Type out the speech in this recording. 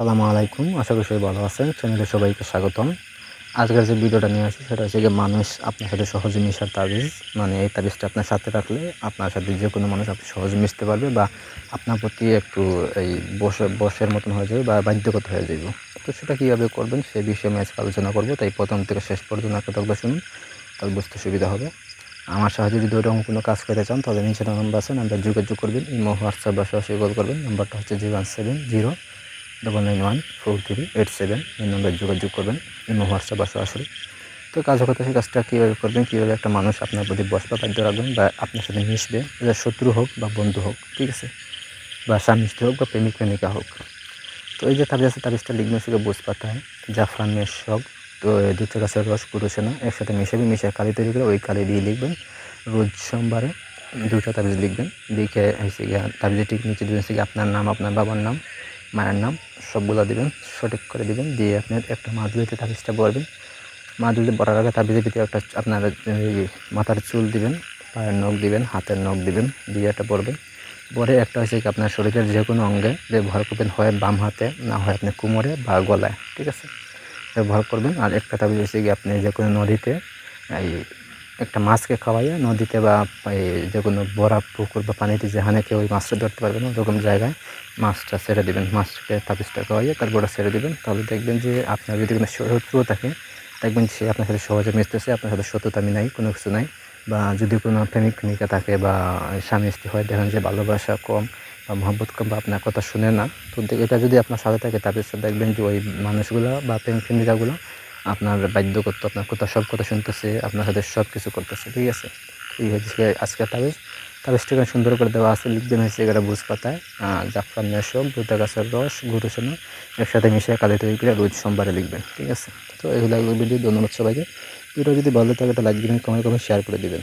আসসালামু আলাইকুম। আশা করি সবাই ভালো আছেন। চ্যানেলে সবাইকে স্বাগতম। আজকের যে ভিডিওটা নিয়ে আসি সেটা হচ্ছে গিয়ে মানুষ আপনার সাথে সহজে মিশার তাবিজ। মানে এই তাবিজটা আপনার সাথে রাখলে আপনার সাথে যেকোনো মানুষ আপনি সহজে মিশতে পারবে বা আপনার প্রতি একটু এই বশের মতন হয়ে যাবে বা বাধ্যগত হয়ে যাবে। তো সেটা কীভাবে করবেন সে বিষয়ে আমি আজকে আলোচনা করব। তাই প্রথম থেকে শেষ পর্যন্ত একটা শুনুন, তাহলে বুঝতে সুবিধা হবে। আমার সাহায্যে যদি ওইরকম কোনো কাজ করতে চান তাহলে নিচে নাম্বার আছে, নাম্বার যোগাযোগ করবেন। ইমো, হোয়াটসঅ্যাপ বা সরাসরি কল করবেন। নাম্বারটা হচ্ছে 017091438 এই নম্বরে যোগাযোগ করবেন, ইমো, হোয়াটসঅ্যাপ বা সরাসরি। তো কাজ করতে সেই কাজটা কীভাবে করবেন, কীভাবে একটা মানুষ আপনার প্রতি বশ বা বাধ্য রাখবেন বা আপনার সাথে মিশবে, এটা শত্রু হোক বা বন্ধু হোক, ঠিক আছে, বা স্বামী স্ত্রী হোক বা প্রেমিক প্রেমিকা হোক। তো এই যে তাবিজ আছে, তাবিজটা লিখবেন সেটা বুঝ পাতায় জাফরান মেশক, তো দুধের গাছের রস, কুরুসেনা একসাথে মিশিয়ে কালি তৈরি করে ওই কালি দিয়ে লিখবেন। রোজ সোমবারে 2টা তাবিজ লিখবেন। লিখে এসে গিয়ে তাবিজের ঠিক নিচে দেবেন গিয়ে আপনার নাম, আপনার বাবার নাম, মায়ের নাম সবগুলো দিবেন, সঠিক করে দিবেন। দিয়ে আপনি একটা মাদুলিতে তাবিজটা ভরবেন। মাদুলিতে ভরার আগে তাবিজের ভিতরে একটা আপনার মাথার চুল দিবেন, পায়ের নখ দিবেন, হাতের নখ দিবেন, দিয়ে একটা ভরবেন। পরে একটা হচ্ছে কি আপনার শরীরের যে কোনো অঙ্গে ব্যবহার করবেন, হয় বাম হাতে, না হয় আপনি কোমরে বা গলায়, ঠিক আছে, ব্যবহার করবেন। আর একটা তাবিজ হচ্ছে কি আপনি যে কোনো নদীতে এই একটা মাছকে খাওয়াইয়া নদীতে বা যে কোনো বড়া পুকুর বা পানিতে যেখানে কেউ ওই মাছটা ধরতে পারবে না ওরকম জায়গায় মাছটা ছেড়ে দেবেন। মাছটাকে তাবিজটা খাওয়াইয়ে তারপরে ছেড়ে দেবেন। তাহলে দেখবেন যে আপনার যদি কোনো শত্রুও থাকে, দেখবেন সে আপনার সাথে সহজে মিশতেছে, আপনার সাথে সত্যতামি নাই, কোনো কিছু নাই। বা যদি কোনো প্রেমিক প্রেমিকা থাকে বা স্বামী স্ত্রী হয়, দেখেন যে ভালোবাসা কম বা মহব্বত কম বা আপনার কথা শুনে না, তো এটা যদি আপনার সাথে থাকে তাবিজটা দেখবেন যে ওই মানুষগুলো বা প্রেমিক প্রেমিকাগুলো আপনার বাধ্য করতে, আপনার সব কথা শুনতেছে, আপনার সাথে সব কিছু করতেছে, ঠিক আছে। এই হচ্ছে আজকের তাবিজ। তাবিজটাকে সুন্দর করে দেওয়া আছে, লিখবেন হচ্ছে এগারো বুঝ পাতায় জাফরান মেশক, দুধা গাছের রস, গুরুসোনা একসাথে মিশিয়ে কালি তৈরি করে রোজ সোমবারে লিখবেন, ঠিক আছে। তো এগুলো ভিডিও, ধন্যবাদ সবাইকে। ভিডিও যদি ভালো থাকে তাহলে লাইক দিবেন, কমেন্ট করবেন, শেয়ার করে দিবেন।